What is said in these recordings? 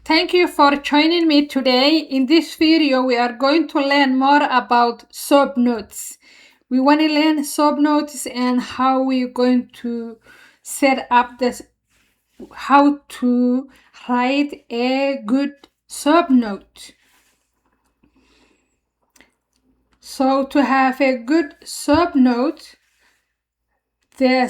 Thank you for joining me today. In this video, we are going to learn more about subnotes. We want to learn subnotes and how we're going to set up this, how to write a good subnote. So to have a good subnote, the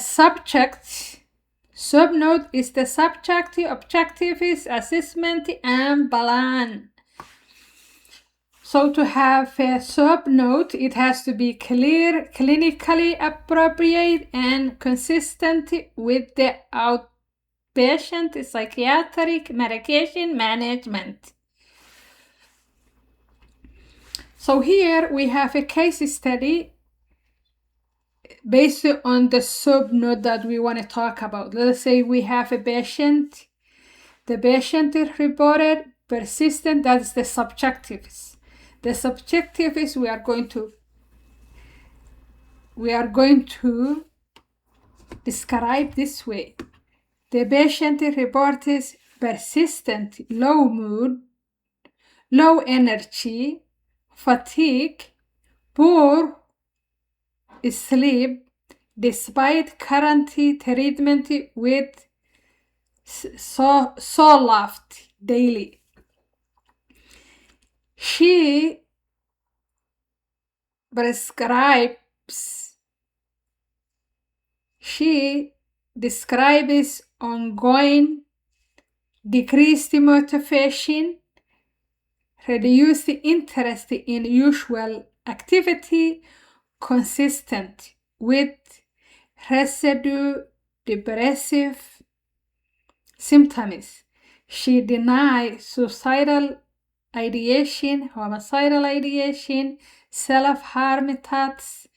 subnote is the subject, objective is assessment and plan. So to have a subnote, it has to be clear, clinically appropriate, and consistent with the outpatient psychiatric medication management. So here we have a case study based on the subnote that we want to talk about. Let's say we have a patient. The patient is reported persistent, that's the subjectives. The subjective is we are going to describe this way. The patient reports persistent low mood, low energy, fatigue, poor sleep despite current treatment with Zoloft daily. She describes ongoing decreased motivation, reduced interest in usual activity, consistent with residual depressive symptoms. She denies suicidal ideation, homicidal ideation, self-harm thoughts.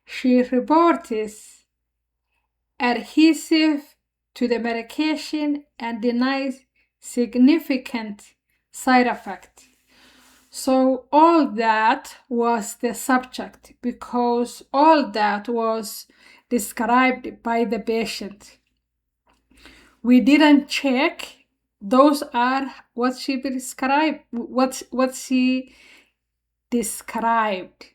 She reports adhesive to the medication and denies significant side effects. So all that was the subject because all that was described by the patient. We didn't check. Those are what she described, what she described.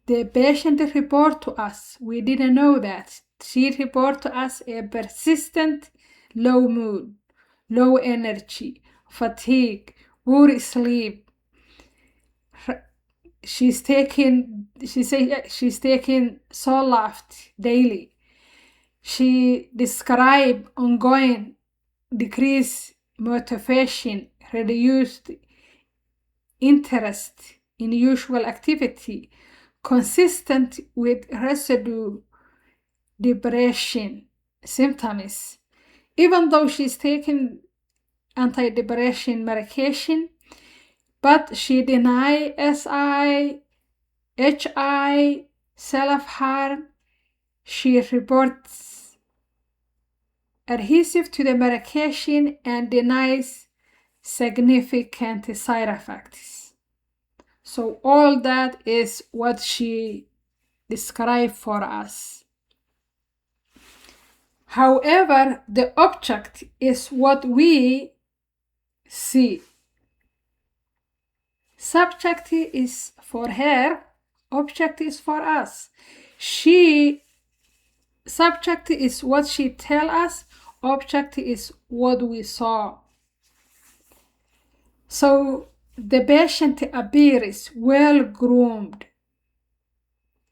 The patient report to us, we didn't know that. She reported to us a persistent low mood, low energy, fatigue, poor sleep. She's taking Zoloft daily. She described ongoing decreased motivation, reduced interest in usual activity, consistent with residual depression symptoms. Even though she's taking antidepressant medication, but she denies SI, HI, self-harm. She reports adhesive to the medication and denies significant side effects. So all that is what she described for us. However, the object is what we see. Subject is for her, object is for us. Subject is what she tells us, object is what we saw. So the patient appears well-groomed,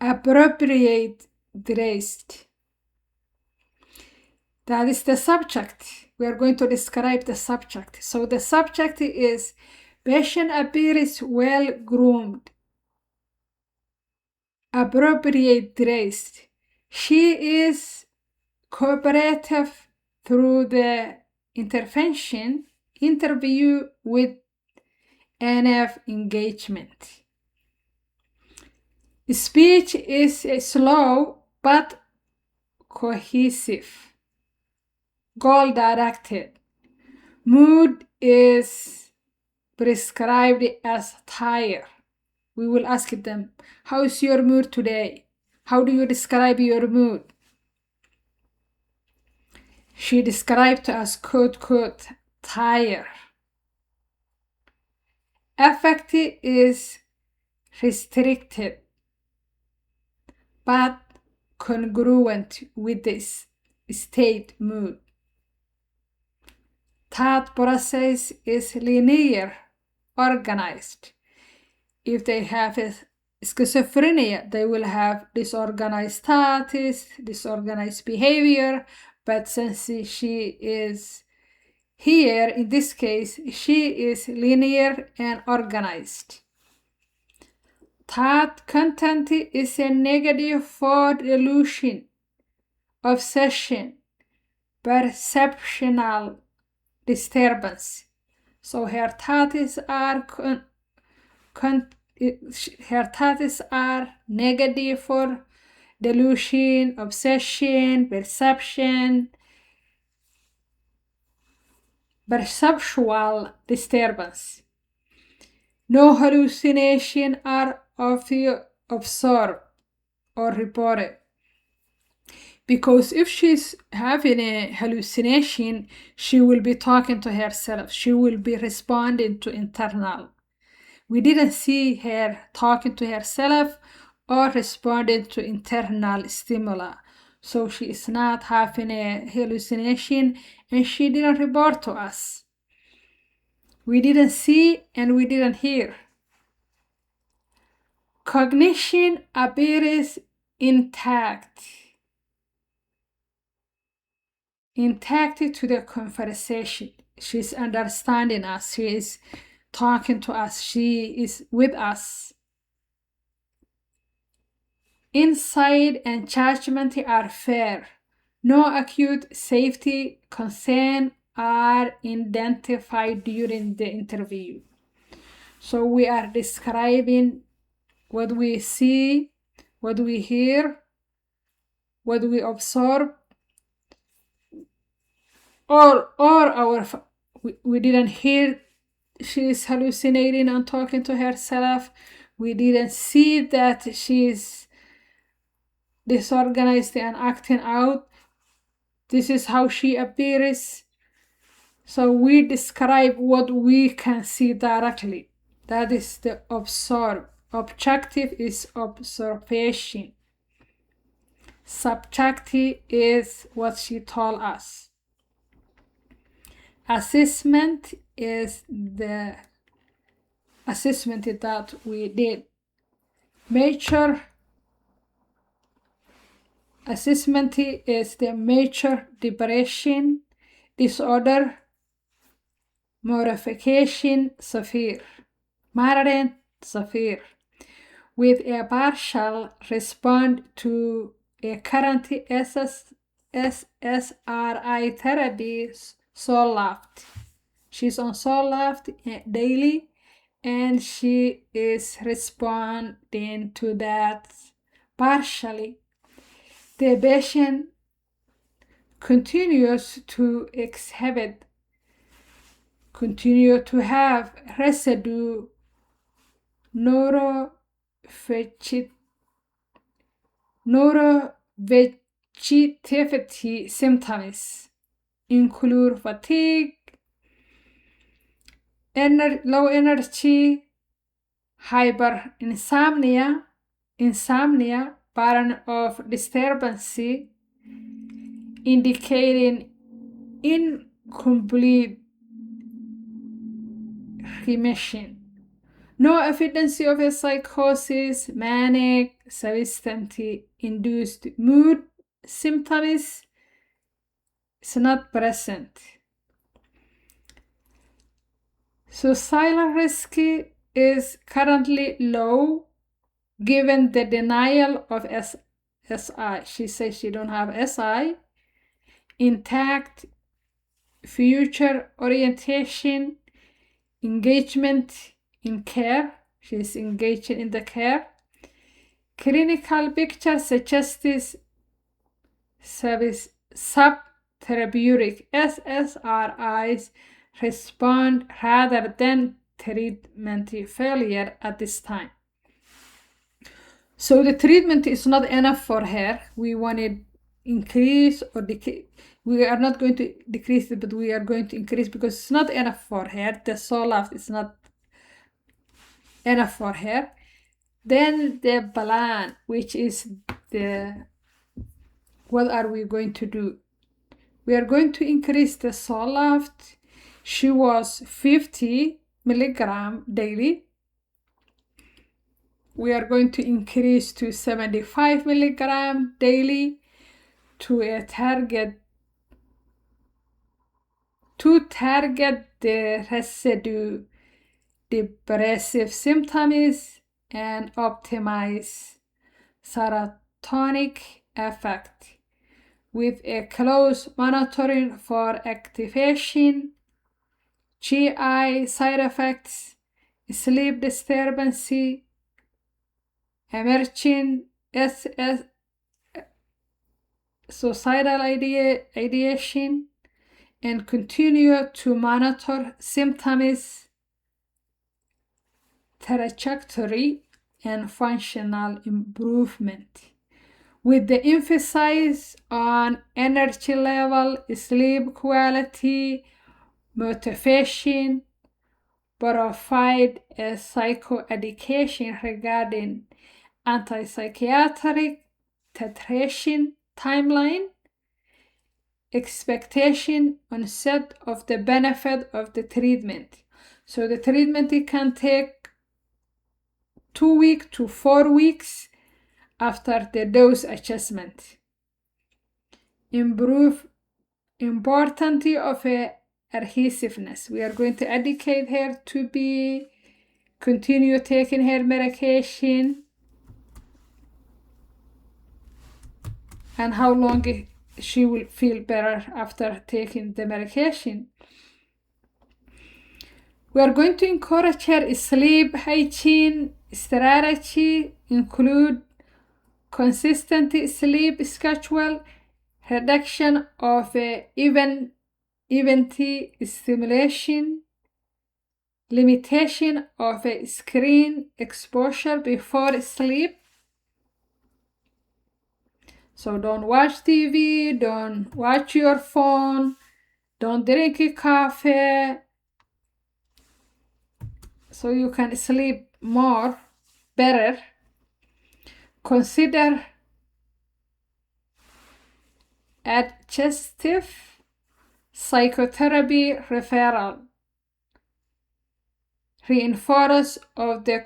appropriate dressed. That is the subject. We are going to describe the subject. So the subject is patient appears well-groomed, appropriate dressed. She is cooperative through the interview with NF engagement. Speech is slow but cohesive, goal-directed. Mood is prescribed as tired. We will ask them, how is your mood today? How do you describe your mood? She described to us, quote, tired. Affect is restricted but congruent with this state mood. Thought process is linear, organized. If they have a schizophrenia, they will have disorganized thoughts, disorganized behavior, but since she is here, in this case, she is linear and organized. Thought content is a negative for delusion, obsession, perceptual disturbance. So her thoughts are negative for delusion, obsession, perceptual disturbance. No hallucination are observed or reported. Because if she's having a hallucination, she will be talking to herself. She will be responding to internal. We didn't see her talking to herself or responding to internal stimuli. So she is not having a hallucination and she didn't report to us. We didn't see and we didn't hear. Cognition appears intact to the conversation. She's understanding us. She is talking to us. She is with us. Insight and judgment are fair. No acute safety concern are identified during the interview. So we are describing what we see, what we hear, what we observe, we didn't hear she's hallucinating and talking to herself. We didn't see that she's disorganized and acting out. This is how she appears. So we describe what we can see directly. That is the observe. Objective is observation. Subjective is what she told us. Assessment is the assessment that we did. Major assessment is the major depression disorder, modification severe, moderate severe, with a partial response to a current SSRI therapy, Zoloft. She's on Zoloft daily and she is responding to that partially. The patient continues to have residual neurovegetative symptoms, include fatigue, low energy, insomnia, pattern of disturbance, indicating incomplete remission. No evidence of a psychosis, manic, substance-induced mood symptoms is not present. Suicidal risk is currently low given the denial of SI. She says she don't have SI. Intact future orientation, engagement in care. She's engaging in the care. Clinical picture suggests subtherapeutic SSRIs respond rather than treatment failure at this time. So the treatment is not enough for her. We wanted increase or decrease. We are not going to decrease it, but we are going to increase because it's not enough for her. The so loved is not enough for her. Then the plan, which is what are we going to do? We are going to increase the so loved. She was 50 milligram daily. We are going to increase to 75 milligram daily to target the residue depressive symptoms and optimize serotonic effect with a close monitoring for activation, GI side effects, sleep disturbance, emerging suicidal ideation, and continue to monitor symptoms, trajectory, and functional improvement, with the emphasis on energy level, sleep quality, motivation, provide a psychoeducation regarding antipsychotic titration timeline, expectation onset of the benefit of the treatment. So the treatment it can take 2 weeks to 4 weeks after the dose adjustment. Improve importance of adhesiveness. We are going to educate her to continue taking her medication and how long she will feel better after taking the medication. We are going to encourage her sleep hygiene strategy, include consistent sleep schedule, reduction of event stimulation, limitation of screen exposure before sleep. So don't watch TV, don't watch your phone, don't drink coffee, so you can sleep better. Consider adjunctive psychotherapy referral. Reinforce of the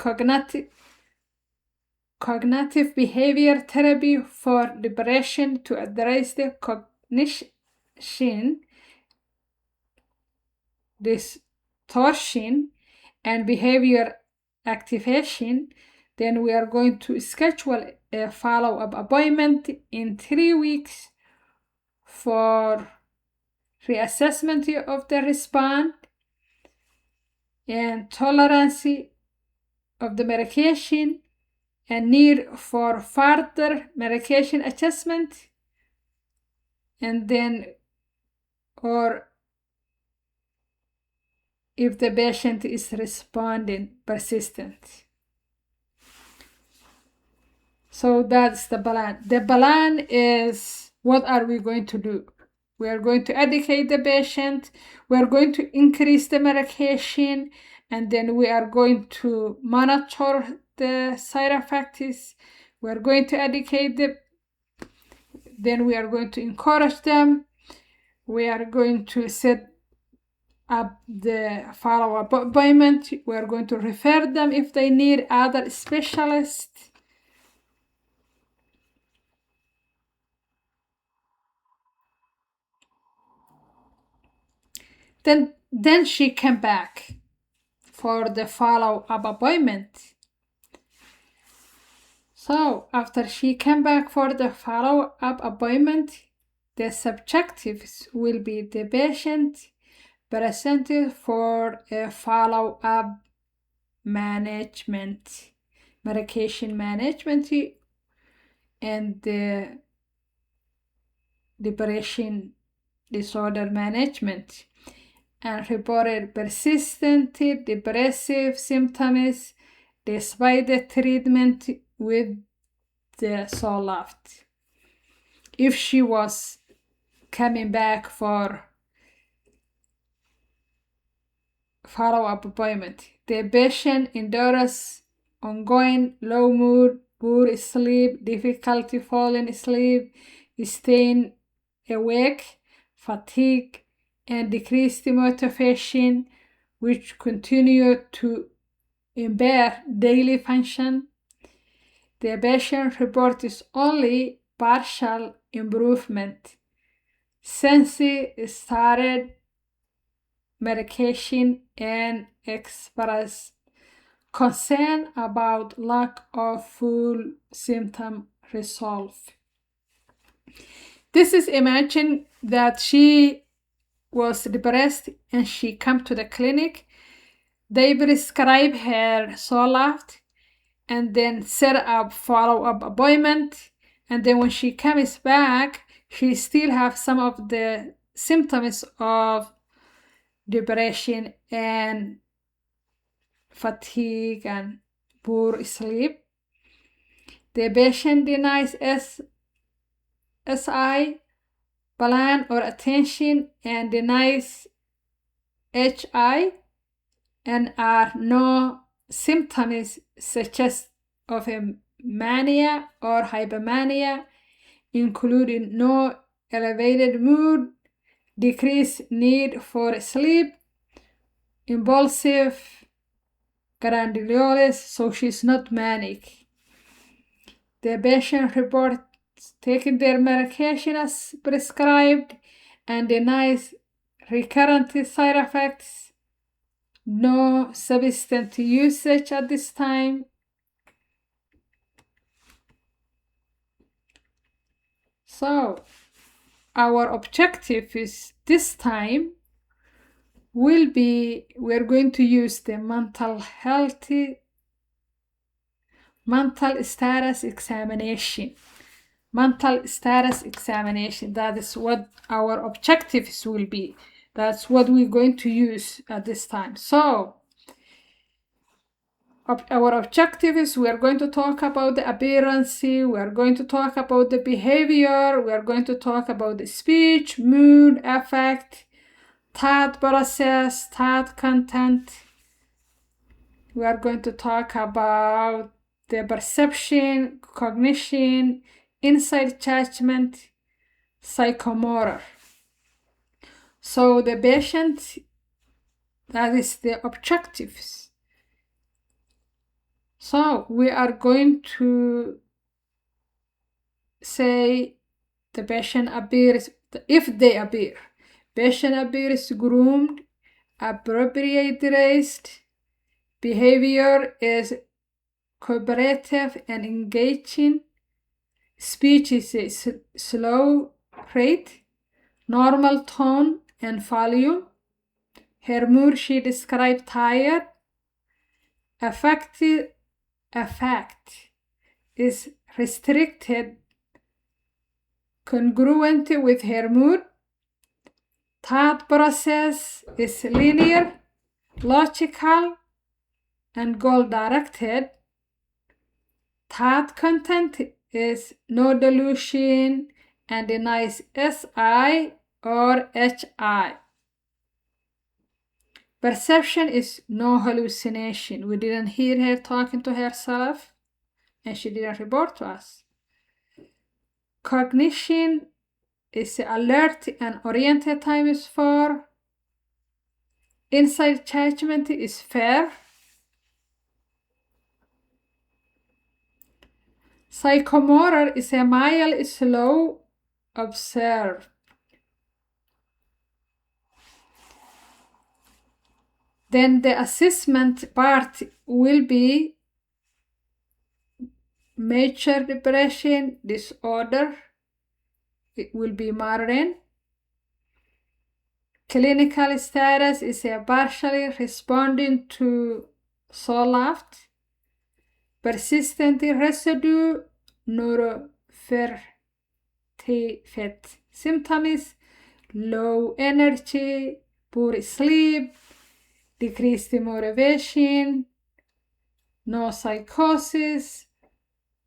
cognitive behavior therapy for depression to address the cognition distortion and behavior activation. Then we are going to schedule a follow-up appointment in 3 weeks for reassessment of the response and tolerance of the medication and need for further medication adjustment, and then or if the patient is responding persistent. So that's the plan. The plan is, what are we going to do? We are going to educate the patient, we are going to increase the medication, and then we are going to monitor the side effects. We are going to educate them, then we are going to encourage them. We are going to set up the follow-up appointment. We are going to refer them if they need other specialists. Then she came back for the follow-up appointment. So after she came back for the follow-up appointment, the subjectives will be the patient presented for a follow-up medication management, and the depression disorder management, and reported persistent depressive symptoms despite the treatment with the Zoloft. If she was coming back for follow-up appointment. The patient endures ongoing low mood, poor sleep, difficulty falling asleep, staying awake, fatigue, and decreased motivation, which continue to impair daily function. The patient reports only partial improvement since he started medication and express concern about lack of full symptom resolve. This is imagine that she was depressed and she come to the clinic. They prescribe her Zoloft and then set up follow-up appointment. And then when she comes back, she still have some of the symptoms of depression and fatigue and poor sleep. The patient denies SI, plan or attention, and denies HI, and are no symptoms such as of a mania or hypomania, including no elevated mood, decreased need for sleep, impulsive grandiolous, so she's not manic. The patient reports taking their medication as prescribed and denies recurrent side effects, no substance usage at this time. So our objective is this time will be we're going to use the mental status examination. Mental status examination, that is what our objectives will be. That's what we're going to use at this time. So our objective is we are going to talk about the appearance, we are going to talk about the behavior, we are going to talk about the speech, mood, affect, thought process, thought content. We are going to talk about the perception, cognition, insight judgment, psychomotor. So the patient, that is the objectives. So we are going to say the patient appears, if they appear, patient appears groomed, appropriate dressed, behavior is cooperative and engaging, speech is a slow rate, normal tone and volume, her mood she described tired, affect is restricted, congruent with her mood, thought process is linear, logical, and goal-directed, thought content is no delusion and denies SI or HI. Perception is no hallucination. We didn't hear her talking to herself and she didn't report to us. Cognition is alert and oriented time is 4. Insight judgment is fair. Psychomotor is a mild, slow, observe. Then the assessment part will be major depression disorder. It will be moderate. Clinical status is a partially responding to Zoloft. Persistent residue neuroferritin symptoms, low energy, poor sleep, decreased motivation, no psychosis,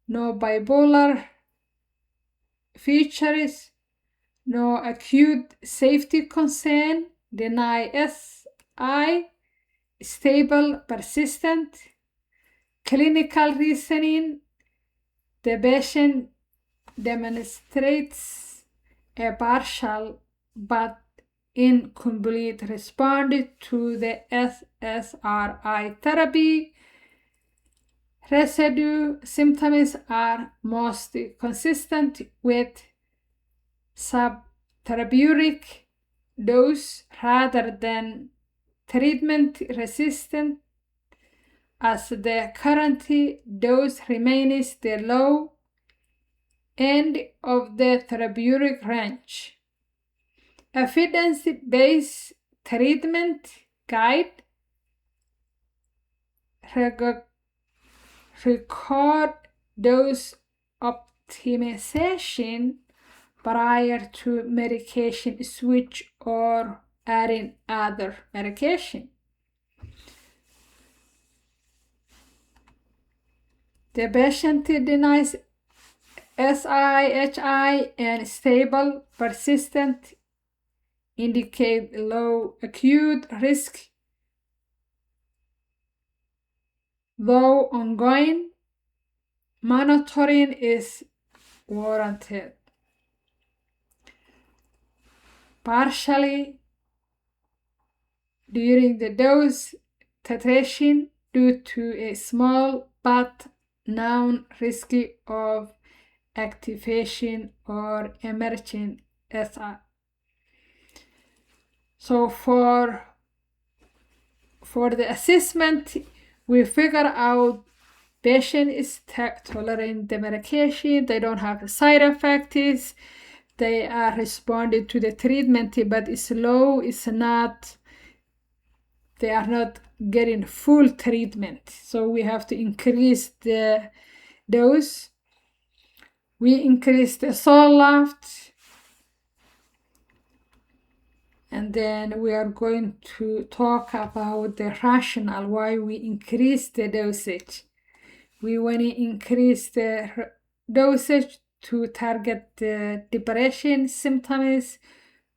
no bipolar features, no acute safety concern, deny SI, stable, persistent, clinical reasoning, the patient demonstrates a partial but incomplete response to the SSRI therapy. Residue symptoms are most consistent with subtherapeutic dose rather than treatment resistant, as the current dose remains the low end of the therapeutic range. Evidence-based treatment guide record dose optimization prior to medication switch or adding other medication. The patient denies SIHI and stable, persistent indicate low acute risk, though ongoing monitoring is warranted. Partially during the dose titration due to a small but known risk of activation or emerging SI. So for the assessment, we figure out patient is tolerating the medication, they don't have side effects, they are responding to the treatment, but it's low, they are not getting full treatment. So we have to increase the dose. We increase the Zoloft, and then we are going to talk about the rationale why we increase the dosage. We want to increase the dosage to target the depression symptoms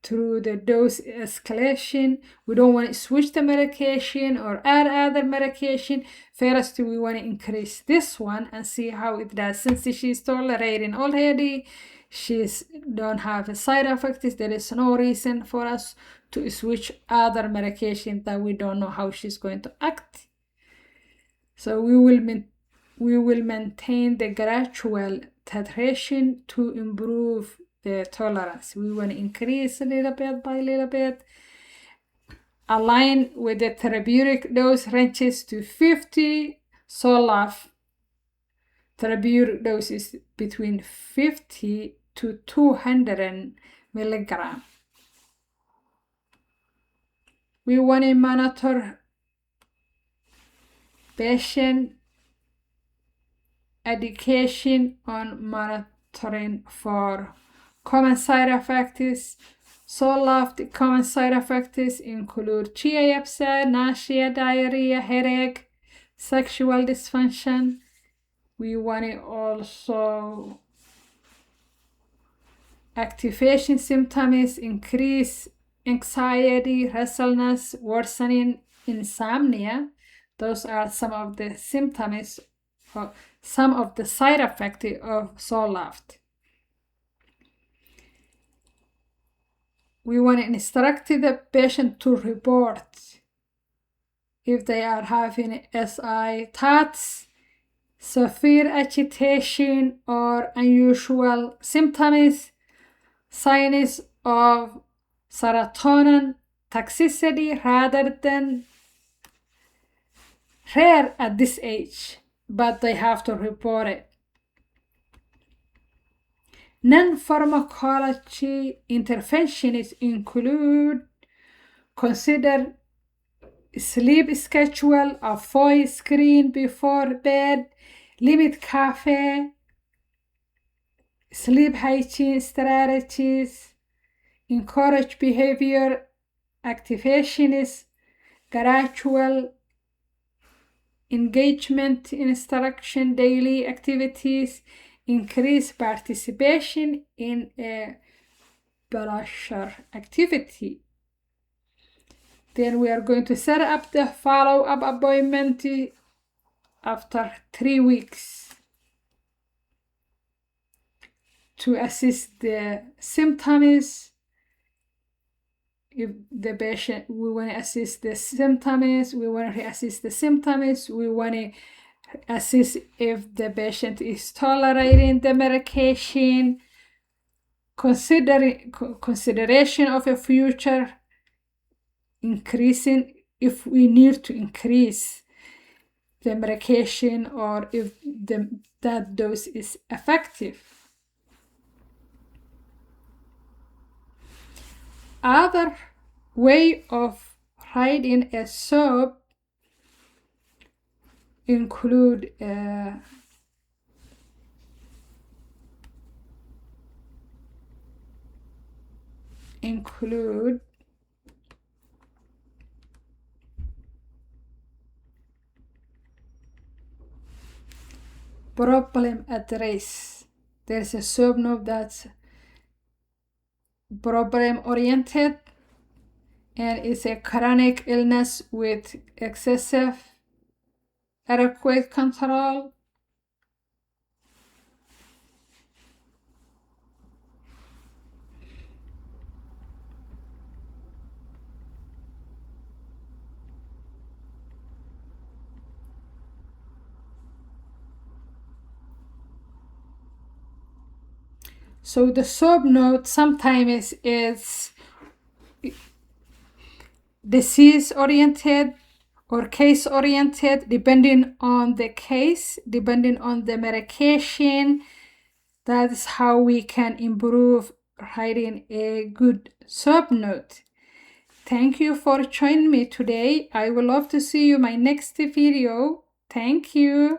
through the dose escalation. We don't want to switch the medication or add other medication. First, we want to increase this one and see how it does. Since she's tolerating already, she's don't have side effects, there is no reason for us to switch other medication that we don't know how she's going to act. So we will maintain the gradual titration to improve the tolerance. We want to increase a little bit by little bit, align with the therapeutic dose ranges to 50. Zoloft therapeutic dose is between 50 to 200 milligrams. We want to monitor patient education on monitoring for common side effects. Zoloft common side effects include GI upset, nausea, diarrhea, headache, sexual dysfunction. We want to also activation symptoms, increase anxiety, restlessness, worsening insomnia. Those are some of the symptoms, or some of the side effects of Zoloft. We want to instruct the patient to report if they are having SI thoughts, severe agitation, or unusual symptoms, signs of serotonin toxicity, rather than rare at this age, but they have to report it. Non-pharmacology interventions include consider sleep schedule, avoid screen before bed, limit caffeine, sleep hygiene strategies, encourage behavior activations, gradual engagement instruction, daily activities, increase participation in a pressure activity. Then we are going to set up the follow-up appointment after 3 weeks to assess the symptoms. If the patient, we want to assess the symptoms, we want to assess the symptoms, we want to assess if the patient is tolerating the medication, consideration of a future increasing, if we need to increase the medication or if that dose is effective. Other way of writing a SOAP include problem address. There's a SOAP note that's problem oriented and it's a chronic illness with excessive adequate control. So the SOAP note sometimes is disease oriented or case oriented, depending on the case, depending on the medication. That's how we can improve writing a good SOAP note. Thank you for joining me today. I would love to see you in my next video. Thank you.